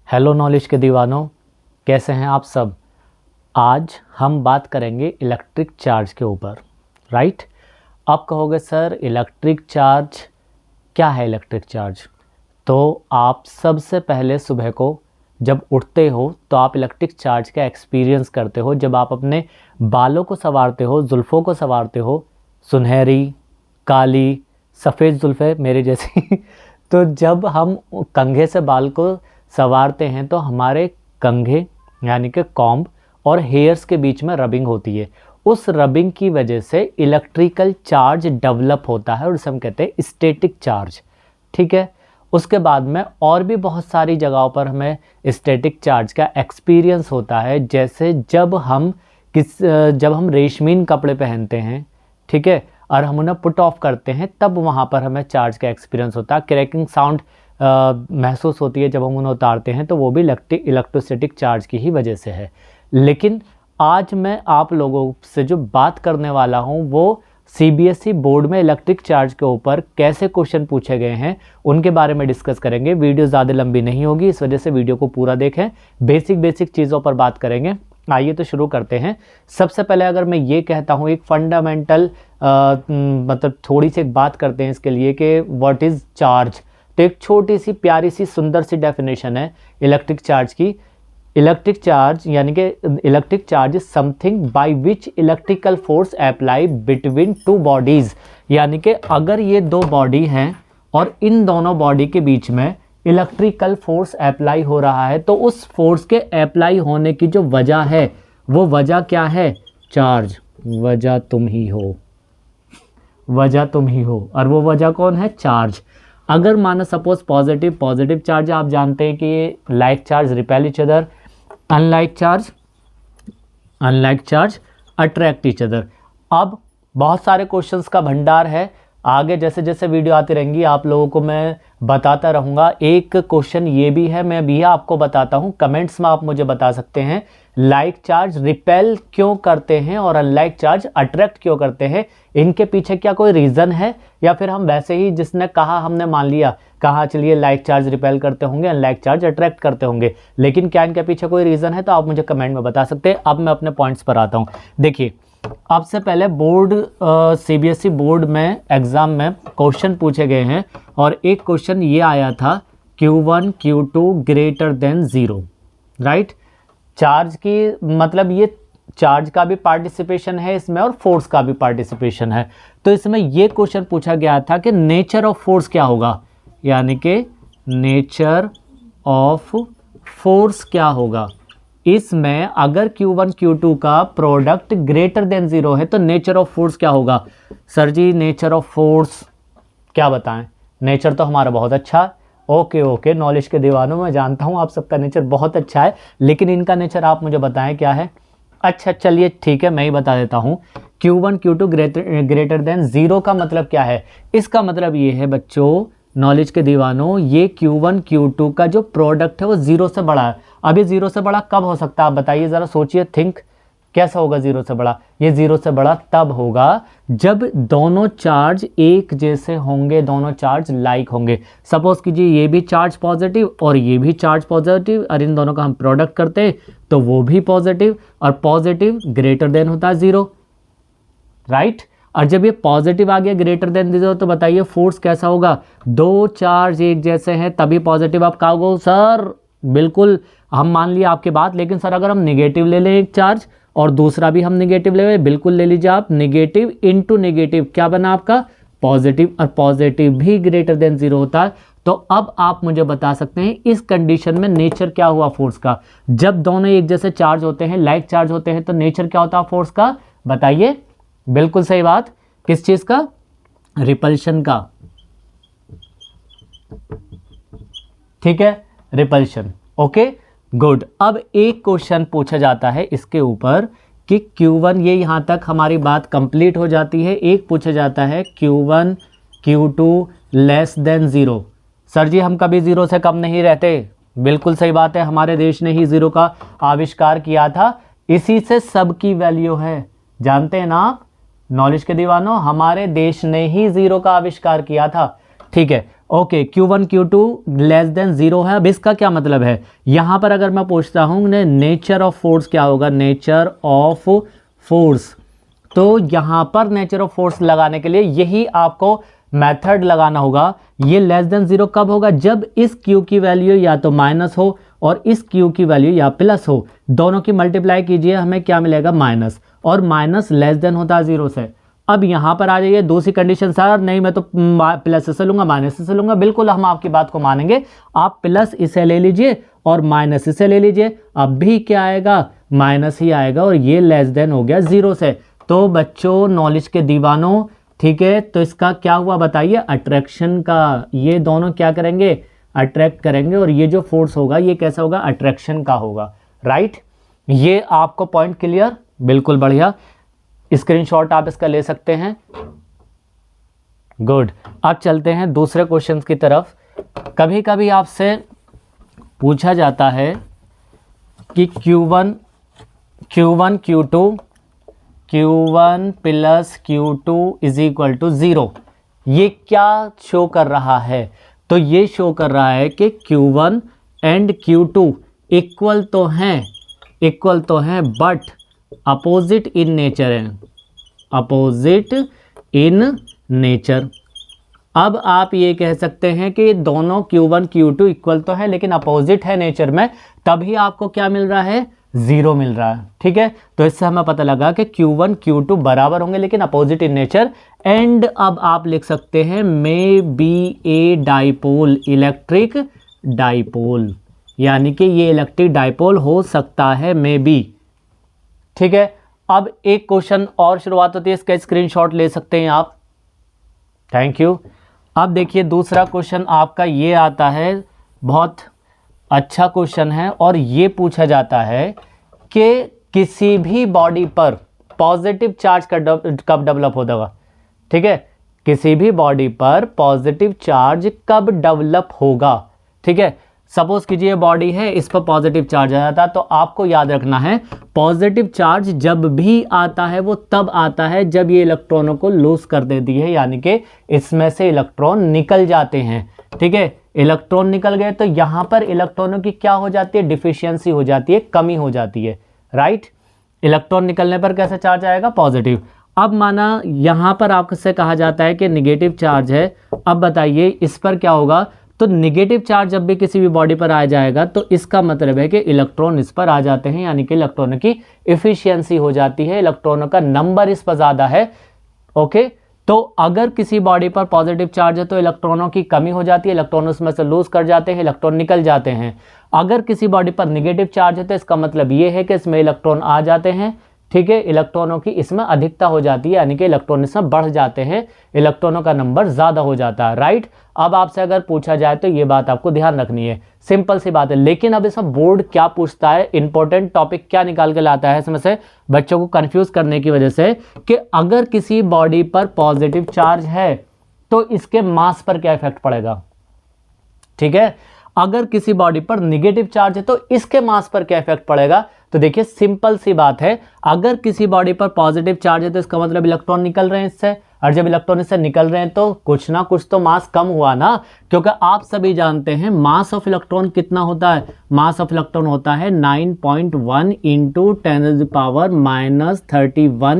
Hello knowledge के दीवानों, कैसे हैं आप सब। आज हम बात करेंगे इलेक्ट्रिक चार्ज के ऊपर। राइट। आप कहोगे सर इलेक्ट्रिक चार्ज क्या है। इलेक्ट्रिक चार्ज तो आप सबसे पहले सुबह को जब उठते हो तो आप इलेक्ट्रिक चार्ज का एक्सपीरियंस करते हो। जब आप अपने बालों को संवारते हो, जुल्फ़ों को संवारते हो, सुनहरी, काली, सफ़ेद जुल्फ़े मेरे जैसी तो जब हम कंघे से बाल को संवारते हैं तो हमारे कंघे यानी कि कॉम्ब और हेयर्स के बीच में रबिंग होती है। उस रबिंग की वजह से इलेक्ट्रिकल चार्ज डेवलप होता है और उसे हम कहते हैं स्टैटिक चार्ज। ठीक है। उसके बाद में और भी बहुत सारी जगहों पर हमें स्टैटिक चार्ज का एक्सपीरियंस होता है। जैसे जब हम रेशमीन कपड़े पहनते हैं, ठीक है, और हम उन्हें पुट ऑफ करते हैं, तब वहाँ पर हमें चार्ज का एक्सपीरियंस होता है। क्रैकिंग साउंड महसूस होती है जब हम उन्हें उतारते हैं, तो वो भी इलेक्ट्रोस्टैटिक चार्ज की ही वजह से है। लेकिन आज मैं आप लोगों से जो बात करने वाला हूँ वो सीबीएसई बोर्ड में इलेक्ट्रिक चार्ज के ऊपर कैसे क्वेश्चन पूछे गए हैं उनके बारे में डिस्कस करेंगे। वीडियो ज़्यादा लंबी नहीं होगी, इस वजह से वीडियो को पूरा देखें। बेसिक चीज़ों पर बात करेंगे। आइए तो शुरू करते हैं। सबसे पहले अगर मैं ये कहता हूँ एक फंडामेंटल मतलब थोड़ी सी एक बात करते हैं इसके लिए कि व्हाट इज़ चार्ज। तो एक छोटी सी प्यारी सी सुंदर सी डेफिनेशन है इलेक्ट्रिक चार्ज की। इलेक्ट्रिक चार्ज यानी कि electric charge is something by which electrical force apply between two bodies. यानी कि अगर ये दो बॉडी हैं और इन दोनों बॉडी के बीच में इलेक्ट्रिकल फोर्स अप्लाई हो रहा है तो उस फोर्स के अप्लाई होने की जो वजह है वो वजह क्या है? चार्ज। वजह तुम ही हो, वजह तुम ही हो। और वो वजह कौन है? चार्ज। अगर माना सपोज पॉजिटिव चार्ज, आप जानते हैं कि like charge repel each other, unlike charge attract each other. अब बहुत सारे क्वेश्चंस का भंडार है। आगे जैसे जैसे वीडियो आती रहेंगी आप लोगों को मैं बताता रहूँगा। एक क्वेश्चन ये भी है, मैं भी आपको बताता हूँ। कमेंट्स में आप मुझे बता सकते हैं लाइक चार्ज रिपेल क्यों करते हैं और अनलाइक चार्ज अट्रैक्ट क्यों करते हैं। इनके पीछे क्या कोई रीज़न है या फिर हम वैसे ही जिसने कहा हमने मान लिया, कहा चलिए लाइक चार्ज रिपेल करते होंगे, अनलाइक चार्ज अट्रैक्ट करते होंगे। लेकिन क्या इनके पीछे कोई रीज़न है तो आप मुझे कमेंट में बता सकते हैं। अब मैं अपने पॉइंट्स पर आता हूँ। देखिए, अब से पहले बोर्ड सीबीएसई बोर्ड में एग्ज़ाम में क्वेश्चन पूछे गए हैं और एक क्वेश्चन ये आया था Q1 Q2 greater than 0। Right. Charge की मतलब ये चार्ज का भी पार्टिसिपेशन है इसमें और फोर्स का भी पार्टिसिपेशन है। तो इसमें ये क्वेश्चन पूछा गया था कि नेचर ऑफ फोर्स क्या होगा, यानी कि नेचर ऑफ फोर्स क्या होगा। इसमें अगर Q1 Q2 का प्रोडक्ट ग्रेटर देन 0 है तो नेचर ऑफ फोर्स क्या होगा। Sir ji nature of force क्या बताएं। नेचर तो हमारा बहुत अच्छा है। ओके नॉलेज के दीवानों, मैं जानता हूं आप सबका नेचर बहुत अच्छा है, लेकिन इनका नेचर आप मुझे बताएं क्या है। अच्छा चलिए ठीक है, मैं ही बता देता हूं। Q1 Q2 ग्रेटर देन 0 का मतलब क्या है। इसका मतलब ये है बच्चों, नॉलेज के दीवानों, ये Q1 Q2 का जो प्रोडक्ट है वो 0 से बड़ा है। अब ये 0 से बड़ा कब हो सकता है आप बताइए ज़रा, सोचिए, थिंक कैसा होगा 0 से बड़ा। ये 0 से बड़ा तब होगा जब दोनों चार्ज एक जैसे होंगे, दोनों चार्ज लाइक होंगे। सपोज कीजिए ये भी चार्ज पॉजिटिव और ये भी चार्ज पॉजिटिव और इन दोनों का हम प्रोडक्ट करते हैं तो वो भी पॉजिटिव, और पॉजिटिव ग्रेटर देन होता है 0। राइट। और जब ये पॉजिटिव आ गया ग्रेटर देन 0 तो बताइए फोर्स कैसा होगा। दो चार्ज एक जैसे हैं तभी पॉजिटिव। आप कहोगे सर बिल्कुल हम मान लिया आपकी बात, लेकिन सर अगर हम निगेटिव ले लें एक चार्ज और दूसरा भी हम निगेटिव ले लें, बिल्कुल ले लीजिए आप। निगेटिव इंटू निगेटिव क्या बना आपका? पॉजिटिव, और पॉजिटिव भी ग्रेटर देन 0 होता है। तो अब आप मुझे बता सकते हैं इस कंडीशन में नेचर क्या हुआ फोर्स का। जब दोनों एक जैसे चार्ज होते हैं, लाइक चार्ज होते हैं, तो नेचर क्या होता है फोर्स का बताइए। बिल्कुल सही बात, किस चीज का? रिपल्शन का। ठीक है, रिपल्शन। Okay good. अब एक क्वेश्चन पूछा जाता है इसके ऊपर कि Q1, ये यहां तक हमारी बात कंप्लीट हो जाती है। एक पूछा जाता है Q1 Q2 less than 0। Sir जी हम कभी 0 से कम नहीं रहते। बिल्कुल सही बात है, हमारे देश ने ही 0 का आविष्कार किया था, इसी से सबकी वैल्यू है। जानते हैं ना आप नॉलेज के दीवानों, हमारे देश ने ही 0 का आविष्कार किया था। ठीक है, okay. Q1 Q2 less than 0 है। अब इसका क्या मतलब है, यहाँ पर अगर मैं पूछता हूँ नेचर ऑफ फोर्स क्या होगा, नेचर ऑफ फोर्स, तो यहाँ पर नेचर ऑफ फोर्स लगाने के लिए यही आपको मेथड लगाना होगा। ये लेस देन 0 कब होगा, जब इस Q की वैल्यू या तो माइनस हो और इस Q की वैल्यू या प्लस हो, दोनों की मल्टीप्लाई कीजिए, हमें क्या मिलेगा, माइनस, और माइनस लेस देन होता है 0 से। अब यहाँ पर आ जाइए, दूसरी कंडीशन, सर नहीं मैं तो प्लस से लूँगा, माइनस से लूँगा, बिल्कुल हम आपकी बात को मानेंगे। आप प्लस इसे ले लीजिए और माइनस इसे ले लीजिए, अब भी क्या आएगा, माइनस ही आएगा, और ये लेस देन हो गया 0 से। तो बच्चों, नॉलेज के दीवानों, ठीक है, तो इसका क्या हुआ बताइए, अट्रैक्शन का, ये दोनों क्या करेंगे, अट्रैक्ट करेंगे, और ये जो फोर्स होगा ये कैसा होगा, अट्रैक्शन का होगा, राइट। ये आपको पॉइंट क्लियर, बिल्कुल बढ़िया, स्क्रीनशॉट आप इसका ले सकते हैं, गुड। अब चलते हैं दूसरे क्वेश्चन की तरफ। कभी कभी आपसे पूछा जाता है कि Q1 Q1 plus Q2 is equal to 0, ये क्या शो कर रहा है, तो ये शो कर रहा है कि Q1 एंड Q2 इक्वल तो हैं बट अपोजिट इन नेचर है, अपोजिट इन नेचर। अब आप ये कह सकते हैं कि दोनों Q1 Q2 इक्वल तो है लेकिन अपोजिट है नेचर में, तभी आपको क्या मिल रहा है, 0 मिल रहा है, ठीक है। तो इससे हमें पता लगा कि Q1 Q2 बराबर होंगे लेकिन अपोजिट इन नेचर। एंड अब आप लिख सकते हैं may be a dipole, electric dipole, यानी कि ये इलेक्ट्रिक डाइपोल हो सकता है, मे बी, ठीक है। अब एक क्वेश्चन और शुरुआत होती है, इसका स्क्रीनशॉट ले सकते हैं आप, थैंक यू। अब देखिए दूसरा क्वेश्चन आपका ये आता है, बहुत अच्छा क्वेश्चन है, और ये पूछा जाता है कि किसी भी बॉडी पर पॉजिटिव चार्ज कब डेवलप होगा, ठीक है, किसी भी बॉडी पर पॉजिटिव चार्ज कब डेवलप होगा, ठीक है। सपोज कीजिए बॉडी है, इस पर पॉजिटिव चार्ज आ जाता है, तो आपको याद रखना है पॉजिटिव चार्ज जब भी आता है वो तब आता है जब ये इलेक्ट्रॉनों को लूज कर देती है, यानी कि इसमें से इलेक्ट्रॉन निकल जाते हैं, ठीक है। इलेक्ट्रॉन निकल गए तो यहाँ पर इलेक्ट्रॉनों की क्या हो जाती है, डिफिशियंसी हो जाती है, कमी हो जाती है, राइट। इलेक्ट्रॉन निकलने पर कैसा चार्ज आएगा, पॉजिटिव। अब माना यहाँ पर आपसे कहा जाता है कि निगेटिव चार्ज है, अब बताइए इस पर क्या होगा, तो निगेटिव चार्ज जब भी किसी भी बॉडी पर आ जाएगा तो इसका मतलब है कि इलेक्ट्रॉन इस पर आ जाते हैं, यानी कि इलेक्ट्रॉनों की एफिशिएंसी हो जाती है, इलेक्ट्रॉनों का नंबर इस पर ज़्यादा है, ओके। तो अगर किसी बॉडी पर पॉजिटिव चार्ज है तो इलेक्ट्रॉनों की कमी हो जाती है, इलेक्ट्रॉन उसमें से लूज कर जाते हैं, इलेक्ट्रॉन निकल जाते हैं। अगर किसी बॉडी पर निगेटिव चार्ज है तो इसका मतलब ये है कि इसमें इलेक्ट्रॉन आ जाते हैं, ठीक है, इलेक्ट्रॉनों की इसमें अधिकता हो जाती है, यानी कि इलेक्ट्रॉन इसमें बढ़ जाते हैं, इलेक्ट्रॉनों का नंबर ज़्यादा हो जाता है, राइट। अब आपसे अगर पूछा जाए तो ये बात आपको ध्यान रखनी है, सिंपल सी बात है। लेकिन अब इसमें बोर्ड क्या पूछता है, इंपॉर्टेंट टॉपिक क्या निकाल के लाता है इसमें से, बच्चों को कंफ्यूज करने की वजह से, कि अगर किसी बॉडी पर पॉजिटिव चार्ज है तो इसके मास पर क्या इफेक्ट पड़ेगा, ठीक है। अगर किसी बॉडी पर निगेटिव चार्ज है तो इसके मास पर क्या इफेक्ट पड़ेगा, तो देखिए सिंपल सी बात है, अगर किसी बॉडी पर पॉजिटिव चार्ज है तो इसका मतलब इलेक्ट्रॉन निकल रहे हैं इससे, और जब इलेक्ट्रॉन इससे निकल रहे हैं तो कुछ ना कुछ तो मास कम हुआ ना, क्योंकि आप सभी जानते हैं मास ऑफ इलेक्ट्रॉन कितना होता है, मास ऑफ इलेक्ट्रॉन होता है 9.1 into 10⁻³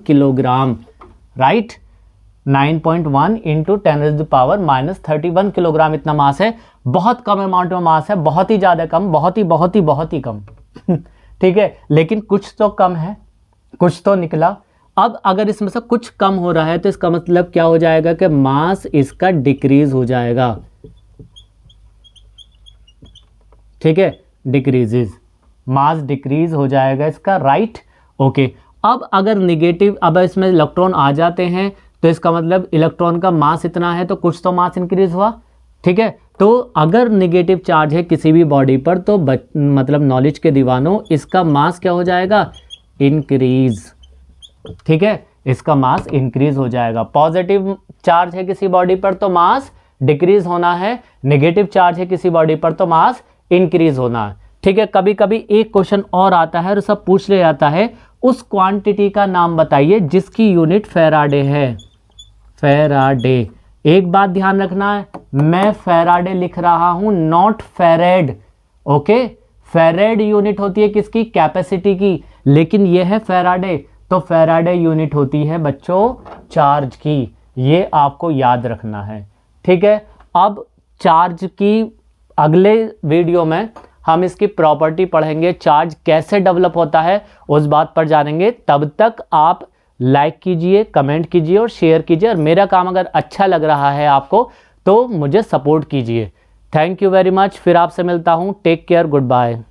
kilogram, right. 9.1 into 10⁻³ kilogram इतना मास है, बहुत कम अमाउंट में मास है, बहुत ही ज़्यादा कम, बहुत ही कम ठीक है, लेकिन कुछ तो कम है, कुछ तो निकला। अब अगर इसमें से कुछ कम हो रहा है तो इसका मतलब क्या हो जाएगा कि मास इसका डिक्रीज हो जाएगा, ठीक है, डिक्रीजेज, मास डिक्रीज हो जाएगा इसका, राइट, ओके। अब अगर निगेटिव, अब इसमें इलेक्ट्रॉन आ जाते हैं तो इसका मतलब इलेक्ट्रॉन का मास इतना है तो कुछ तो मास इंक्रीज हुआ, ठीक है। तो अगर निगेटिव चार्ज है किसी भी बॉडी पर तो मतलब नॉलेज के दीवानों, इसका मास क्या हो जाएगा, इंक्रीज, ठीक है, इसका मास इंक्रीज हो जाएगा। पॉजिटिव चार्ज है किसी बॉडी पर तो मास डिक्रीज होना है, नेगेटिव चार्ज है किसी बॉडी पर तो मास इंक्रीज होना है, ठीक है। कभी कभी एक क्वेश्चन और आता है और सब पूछ लिया जाता है, उस क्वांटिटी का नाम बताइए जिसकी यूनिट फैराडे है, फैराडे, एक बात ध्यान रखना है, मैं फैराडे लिख रहा हूं, नॉट फेरेड। ओके, फेरेड यूनिट होती है किसकी, कैपेसिटी की, लेकिन यह है फैराडे, तो फैराडे यूनिट होती है बच्चों चार्ज की। ये आपको याद रखना है, ठीक है। अब चार्ज की अगले वीडियो में हम इसकी प्रॉपर्टी पढ़ेंगे, चार्ज कैसे डेवलप होता है उस बात पर जानेंगे। तब तक आप लाइक कीजिए, कमेंट कीजिए और शेयर कीजिए, और मेरा काम अगर अच्छा लग रहा है आपको तो मुझे सपोर्ट कीजिए। Thank you very much. फिर आपसे मिलता हूँ। Take care, good bye.